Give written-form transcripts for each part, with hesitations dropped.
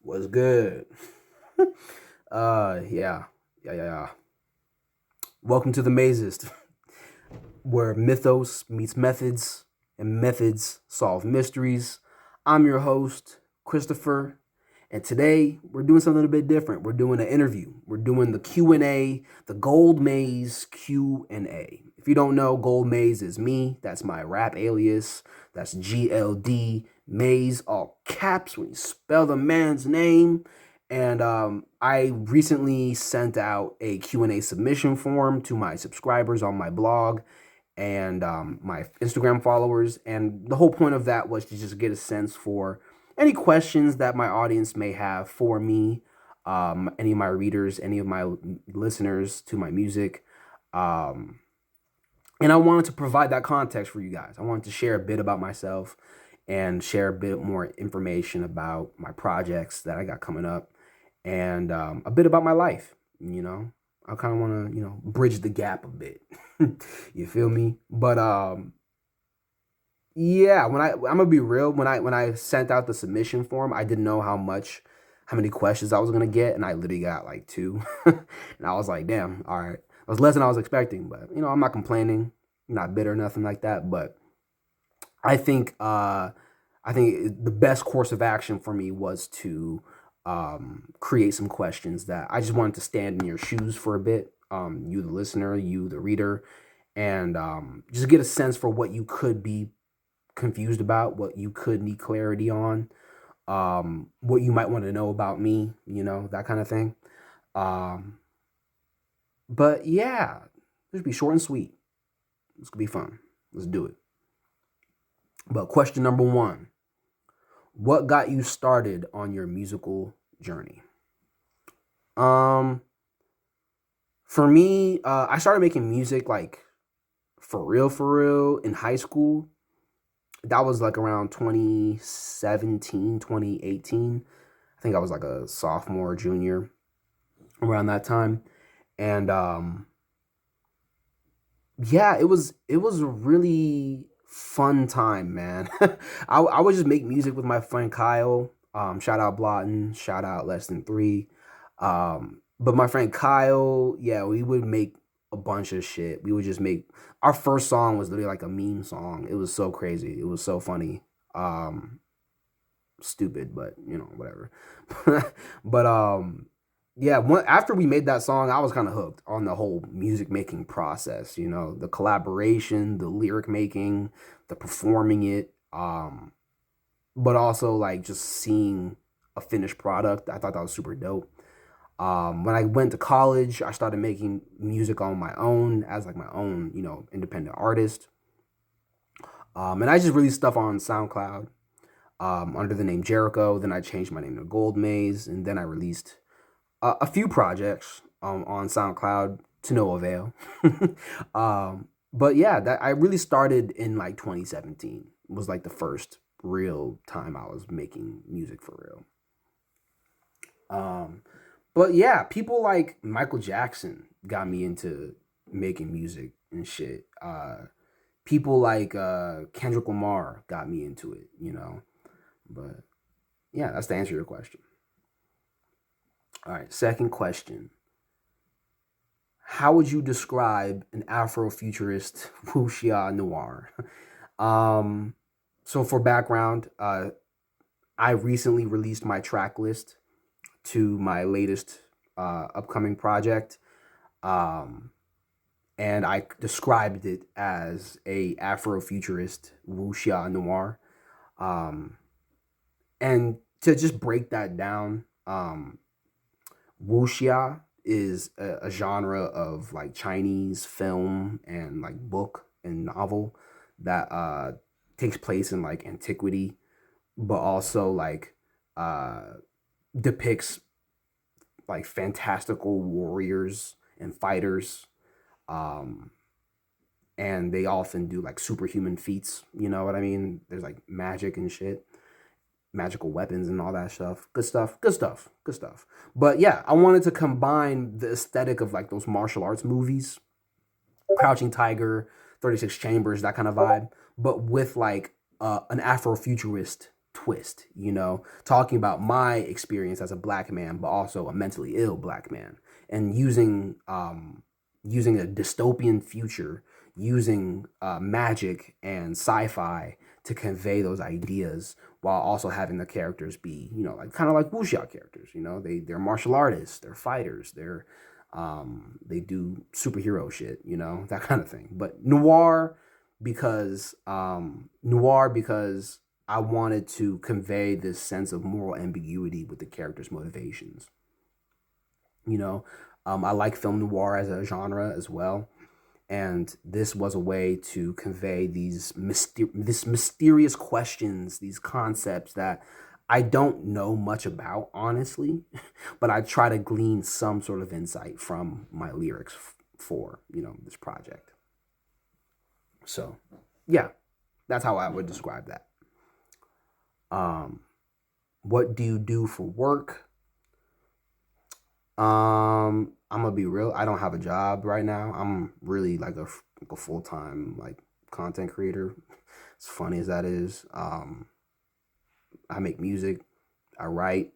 Was good. Yeah. Welcome to the Mazist, where mythos meets methods and methods solve mysteries. I'm your host, Christopher, and today we're doing something a bit different. We're doing an interview. We're doing the Q&A, the Gold Maze Q&A. If you don't know, Gold Maze is me. That's my rap alias. That's GLDMAZE, all caps when you spell the man's name. And I recently sent out a Q&A submission form to my subscribers on my blog and my Instagram followers. And the whole point of that was to just get a sense for any questions that my audience may have for me, any of my readers, any of my listeners to my music. Um, and I wanted to provide that context for you guys. I wanted to share a bit about myself and share a bit more information about my projects that I got coming up and a bit about my life. I kind of want to, bridge the gap a bit. You feel me? But yeah, I'm gonna be real. When I sent out the submission form, I didn't know how many questions I was gonna get, and I literally got like two, and I was like, damn, all right. It was less than I was expecting, but I'm not complaining, not bitter, nothing like that. But I think the best course of action for me was to create some questions that I just wanted to stand in your shoes for a bit. You, the listener, you, the reader, and just get a sense for what you could be confused about, what you could need clarity on, what you might want to know about me, that kind of thing. Um, but yeah, just be short and sweet. This could be fun. Let's do it. But question number one: what got you started on your musical journey? Um, for me, I started making music like for real in high school. That was like around 2017, 2018. I think I was like a sophomore, junior around that time. And yeah, it was a really fun time, man. I would just make music with my friend Kyle. Shout out Blotton, shout out Less Than Three. But my friend Kyle, yeah, we would make a bunch of shit. We would just make our first song was literally like a meme song. It was so crazy. It was so funny. Um, Stupid, but whatever. But yeah, after we made that song, I was kind of hooked on the whole music making process. The collaboration, the lyric making, the performing it, but also like just seeing a finished product. I thought that was super dope. When I went to college, I started making music on my own as like my own, independent artist. And I just released stuff on SoundCloud under the name Jericho. Then I changed my name to Gold Maze, and then I released a few projects on SoundCloud to no avail. But yeah, that I really started in like 2017 was like the first real time I was making music for real. Um, but yeah, people like Michael Jackson got me into making music and shit. People like Kendrick Lamar got me into it. But yeah, that's to answer your question. All right, second question. How would you describe an Afrofuturist wuxia noir? Um, so for background, I recently released my track list to my latest upcoming project, um, and I described it as a Afrofuturist wuxia noir. Um, and to just break that down, wuxia is a genre of like Chinese film and like book and novel that takes place in like antiquity, but also like uh, depicts like fantastical warriors and fighters. Um, and they often do like superhuman feats. You know what I mean? There's like magic and shit, magical weapons and all that stuff. Good stuff. Good stuff. Good stuff. But yeah, I wanted to combine the aesthetic of like those martial arts movies, Crouching Tiger, 36 Chambers, that kind of vibe, but with like an Afrofuturist twist, you know, talking about my experience as a black man, but also a mentally ill black man, and using a dystopian future, using magic and sci-fi to convey those ideas, while also having the characters be, you know, like kind of like wuxia characters. You know, they're martial artists, they're fighters, they do superhero shit, you know, that kind of thing. But noir because I wanted to convey this sense of moral ambiguity with the characters' motivations. You know, I like film noir as a genre as well, and this was a way to convey this mysterious questions, these concepts that I don't know much about, honestly, but I try to glean some sort of insight from my lyrics for, you know, this project. So, yeah, that's how I would describe that. Um, what do you do for work? I'm gonna be real. I don't have a job right now. I'm really like a full time like content creator. As funny as that is, I make music. I write.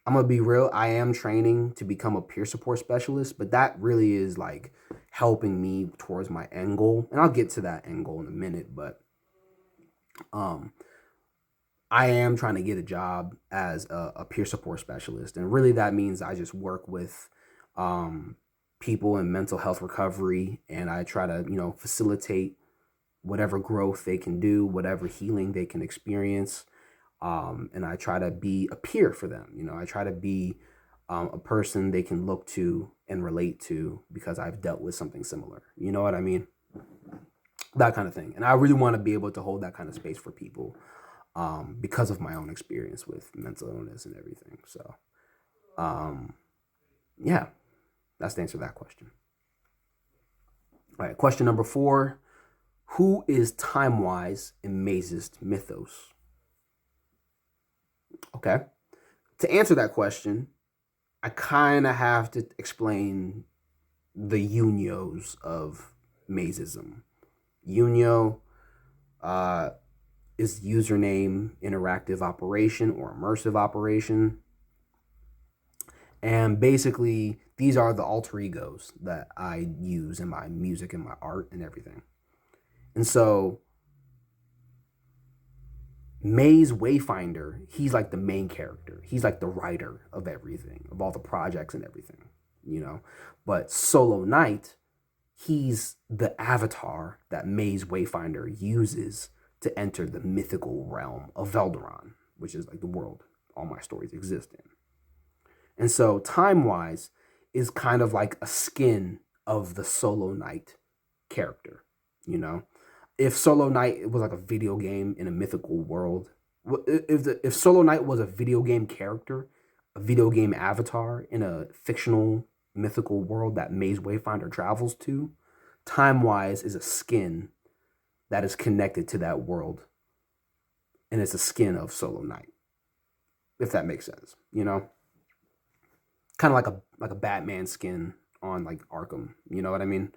I'm gonna be real. I am training to become a peer support specialist, but that really is like helping me towards my end goal, and I'll get to that end goal in a minute. But um, I am trying to get a job as a peer support specialist. And really that means I just work with um, people in mental health recovery, and I try to, you know, facilitate whatever growth they can do, whatever healing they can experience. And I try to be a peer for them. You know, I try to be a person they can look to and relate to because I've dealt with something similar. You know what I mean? That kind of thing. And I really want to be able to hold that kind of space for people because of my own experience with mental illness and everything. So, um, yeah, that's the answer to that question. All right, question number 4. Who is time-wise in Mazist mythos? Okay. To answer that question, I kind of have to explain the Unios of Mazism. Unio is username interactive operation or immersive operation. And basically, these are the alter egos that I use in my music and my art and everything. And so, Maze Wayfinder, he's like the main character. He's like the writer of everything, of all the projects and everything, you know. But Solo Knight, he's the avatar that Maze Wayfinder uses to enter the mythical realm of Velderon, which is like the world all my stories exist in. And so time-wise is kind of like a skin of the Solo Knight character, you know? If Solo Knight was like a video game in a mythical world, if Solo Knight was a video game character, a video game avatar in a fictional mythical world that Maze Wayfinder travels to, time-wise is a skin that is connected to that world, and it's a skin of Solo Knight, if that makes sense, you know? Kind of like a Batman skin on like Arkham, you know what I mean?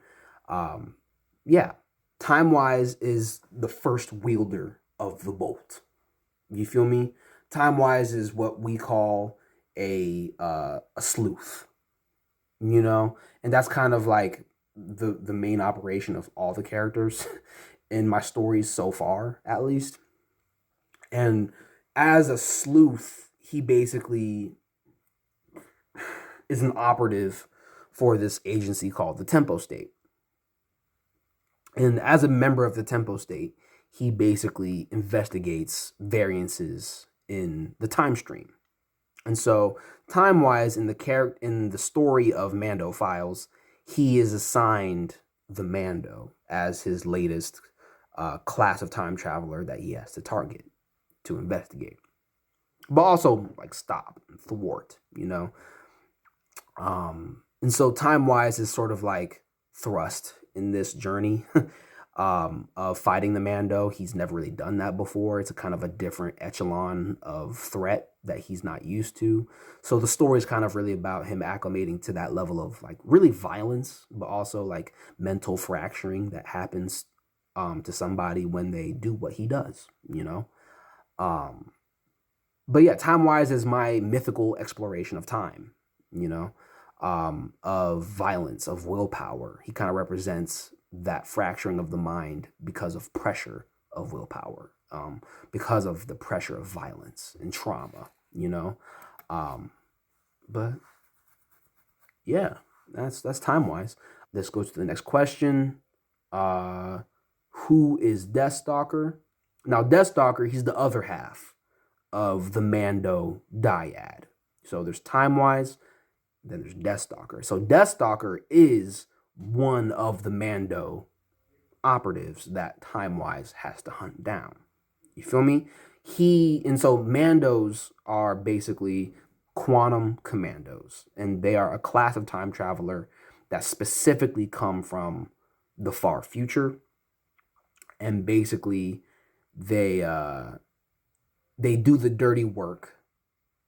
Yeah, time-wise is the first wielder of the bolt. You feel me? Time-wise is what we call a sleuth, you know, and that's kind of like the main operation of all the characters in my stories so far, at least. And as a sleuth, he basically is an operative for this agency called the Tempo State. And as a member of the Tempo State, he basically investigates variances in the time stream. And so, time-wise, in the story of Mando Files, he is assigned the Mando as his latest class of time traveler that he has to target, to investigate, but also like stop, thwart, you know. And so time-wise is sort of like thrust in this journey of fighting the Mando. He's never really done that before. It's a kind of a different echelon of threat that he's not used to. So the story is kind of really about him acclimating to that level of like really violence, but also like mental fracturing that happens to somebody when they do what he does, you know. Um, but yeah, Time-Wise is my mythical exploration of time, you know, of violence, of willpower. He kind of represents that fracturing of the mind because of pressure of willpower, because of the pressure of violence and trauma, you know. Um, but yeah, that's Time-Wise. Let's go to the next question. Uh, who is Deathstalker? Now, Deathstalker, he's the other half of the Mando dyad. So there's Time-Wise, then there's Deathstalker. So Deathstalker is one of the Mando operatives that Time-Wise has to hunt down. You feel me? So Mandos are basically quantum commandos, and they are a class of time traveler that specifically come from the far future, and basically they do the dirty work.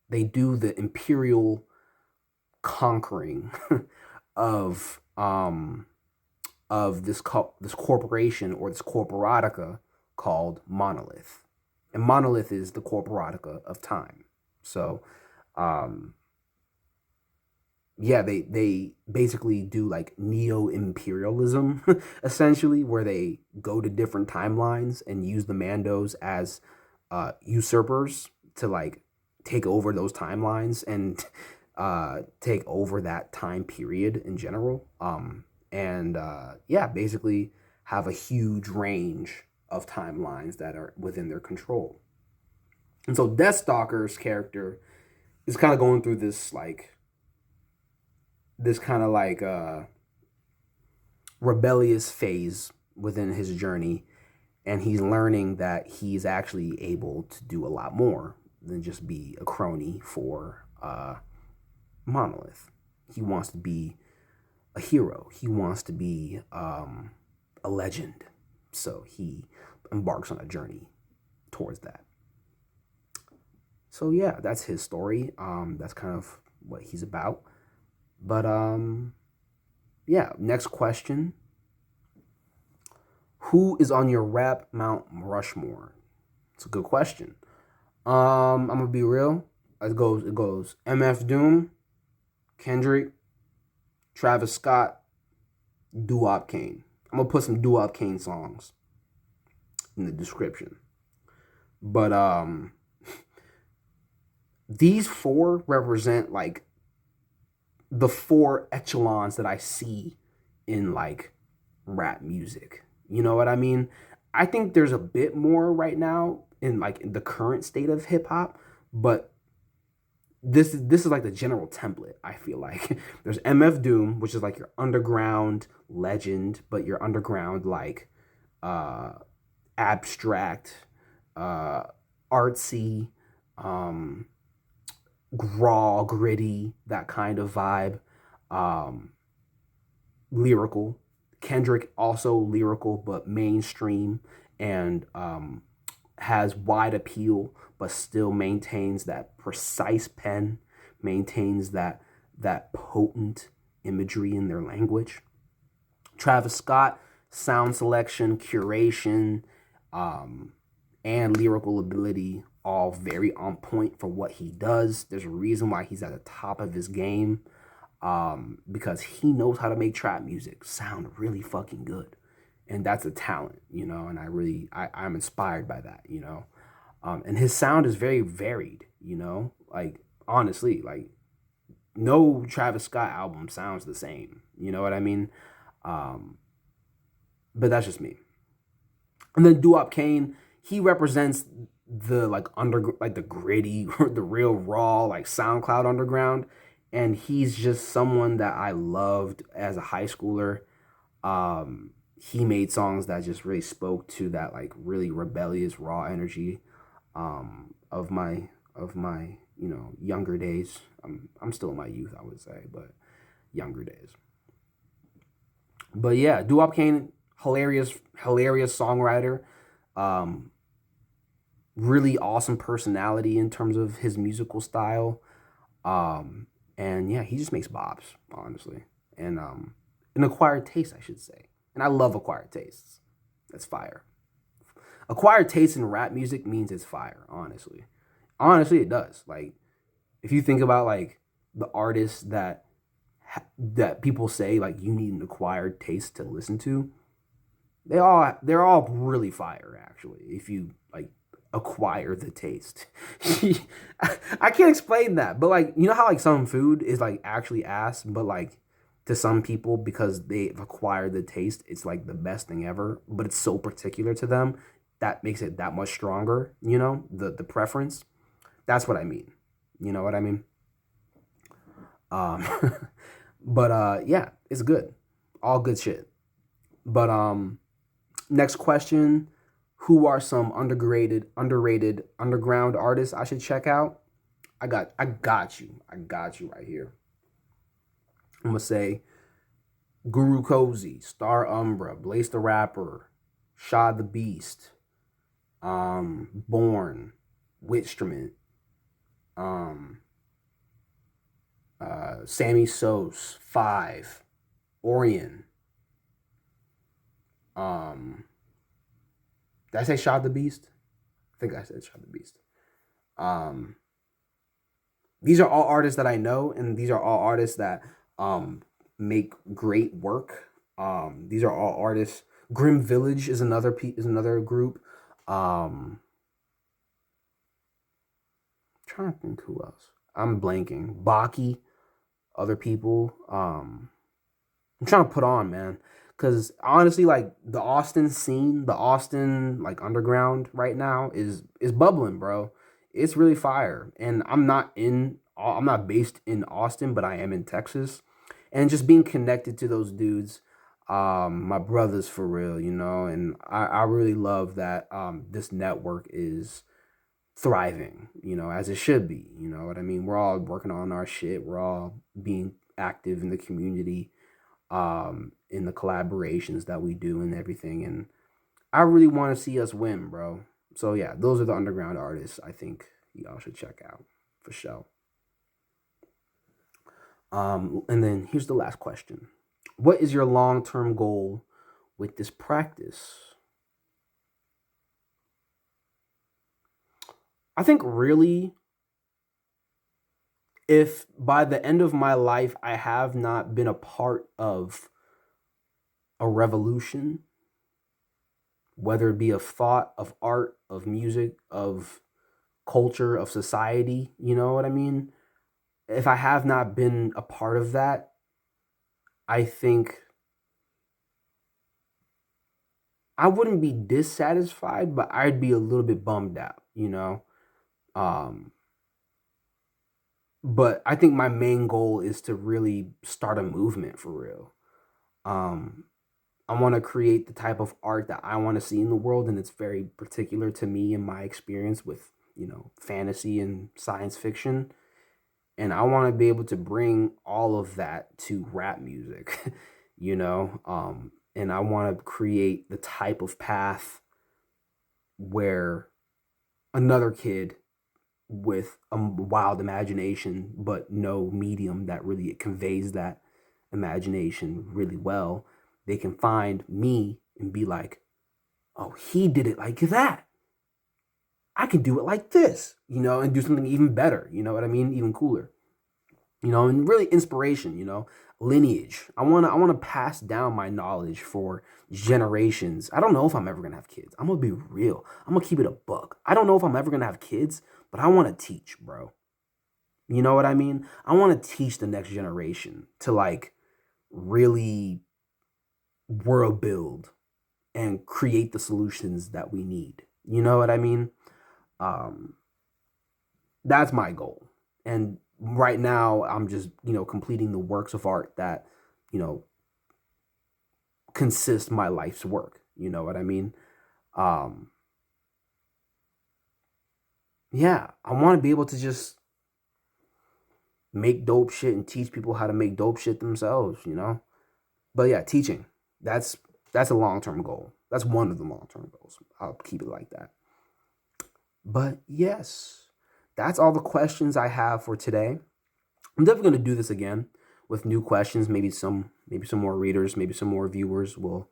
They do the imperial conquering of this corporation, or this corporatica called Monolith. And Monolith is the corporatica of time. So yeah, they basically do like neo-imperialism essentially, where they go to different timelines and use the Mandos as usurpers to like take over those timelines and take over that time period in general. Yeah, basically have a huge range of timelines that are within their control. And so Deathstalker's character is kind of going through this kind of like rebellious phase within his journey, and he's learning that he's actually able to do a lot more than just be a crony for Monolith. He wants to be a hero. He wants to be a legend. So he embarks on a journey towards that. So yeah, that's his story. That's kind of what he's about. But yeah, next question. Who is on your rap Mount Rushmore? It's a good question. I'm gonna be real. It goes MF Doom, Kendrick, Travis Scott, Doo-Wop Kane. I'm gonna put some Doo-Wop Kane songs in the description. But these four represent like the four echelons that I see in like rap music. You know what I mean? I think there's a bit more right now in like the current state of hip hop, but this is like the general template. I feel like there's MF Doom, which is like your underground legend, but your underground like abstract, artsy, raw, gritty, that kind of vibe. Lyrical. Kendrick also lyrical, but mainstream, and has wide appeal, but still maintains that precise pen, maintains that potent imagery in their language. Travis Scott, sound selection, curation, and lyrical ability, all very on point for what he does. There's a reason why he's at the top of his game, because he knows how to make trap music sound really fucking good. And that's a talent, you know, and I'm inspired by that, you know. And his sound is very varied, you know, like honestly, like no Travis Scott album sounds the same, you know what I mean? But that's just me. And then Doo-Wop Kane, he represents the like the gritty or the real raw like SoundCloud underground, and he's just someone that I loved as a high schooler. He made songs that just really spoke to that like really rebellious raw energy of my you know younger days. I'm still in my youth, I would say, but younger days. But yeah, Doo-Wop Kane, hilarious songwriter. Really awesome personality in terms of his musical style. And yeah, he just makes bops, honestly. And an acquired taste, I should say. And I love acquired tastes. That's fire. acquired taste in rap music means it's fire, honestly. Honestly, it does. Like, if you think about like the artists that people say like you need an acquired taste to listen to, they're all really fire actually. If you like acquire the taste. I can't explain that, but like you know how like some food is like actually ass, but like to some people because they've acquired the taste, it's like the best thing ever, but it's so particular to them that makes it that much stronger, you know, the preference. That's what I mean. You know what I mean? Um but yeah, it's good. All good shit. But next question, who are some underrated underground artists I should check out? I got you right here. I'm gonna say Guru Cozy, Star Umbra, Blaze the Rapper, Shad the Beast, Born, Witstrument, um, Sammy Sos, Five, Orion. Um, did I say Shad the Beast? I think I said Shad the Beast. Um, these are all artists that I know, and these are all artists that make great work. These are all artists. Grim Village is another group. Trying to think who else. I'm blanking. Baki, other people. I'm trying to put on, man. Cause honestly, like the Austin scene, the Austin like underground right now is bubbling, bro. It's really fire. And I'm not based in Austin, but I am in Texas. And just being connected to those dudes, my brothers for real, you know, and I really love that this network is thriving, you know, as it should be. You know what I mean? We're all working on our shit. We're all being active in the community, in the collaborations that we do and everything. And I really want to see us win, bro. So yeah, those are the underground artists I think y'all should check out for sure. And then here's the last question. What is your long-term goal with this practice? I think really if by the end of my life I have not been a part of a revolution, whether it be of thought, of art, of music, of culture, of society, you know what I mean? If I have not been a part of that, I think I wouldn't be dissatisfied, but I'd be a little bit bummed out, you know? Um, but I think my main goal is to really start a movement for real. Um, I want to create the type of art that I want to see in the world, and it's very particular to me and my experience with, you know, fantasy and science fiction. And I want to be able to bring all of that to rap music, you know, and I want to create the type of path where another kid with a wild imagination, but no medium that really conveys that imagination really well, they can find me and be like, oh, he did it like that. I can do it like this, you know, and do something even better, you know what I mean? Even cooler, you know, and really inspiration, you know, lineage. I want to pass down my knowledge for generations. I don't know if I'm ever going to have kids. I'm going to be real. I'm going to keep it a buck. I don't know if I'm ever going to have kids, but I want to teach, bro. You know what I mean? I want to teach the next generation to like really world build and create the solutions that we need. You know what I mean? Um, that's my goal. And right now, I'm just, you know, completing the works of art that, you know, consist my life's work. You know what I mean? Um, yeah, I want to be able to just make dope shit and teach people how to make dope shit themselves, you know? But yeah, teaching. That's that's a long-term goal. That's one of the long-term goals. I'll keep it like that. But yes, that's all the questions I have for today. I'm definitely going to do this again with new questions, maybe some more readers, maybe some more viewers will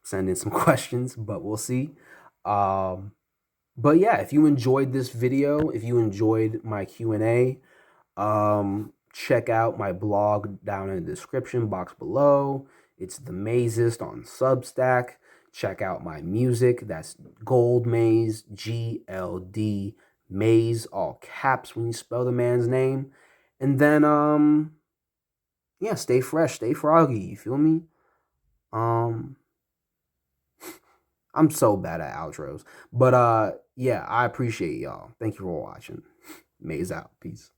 send in some questions, but we'll see. But yeah, if you enjoyed this video, if you enjoyed my Q&A, check out my blog down in the description box below. It's THE.MAZIST on Substack. Check out my music. That's GLDMAZE, GLD all caps when you spell the man's name. And then yeah, stay fresh, stay froggy, you feel me? Um I'm so bad at outros. But yeah, I appreciate y'all. Thank you for watching. Maze out. Peace.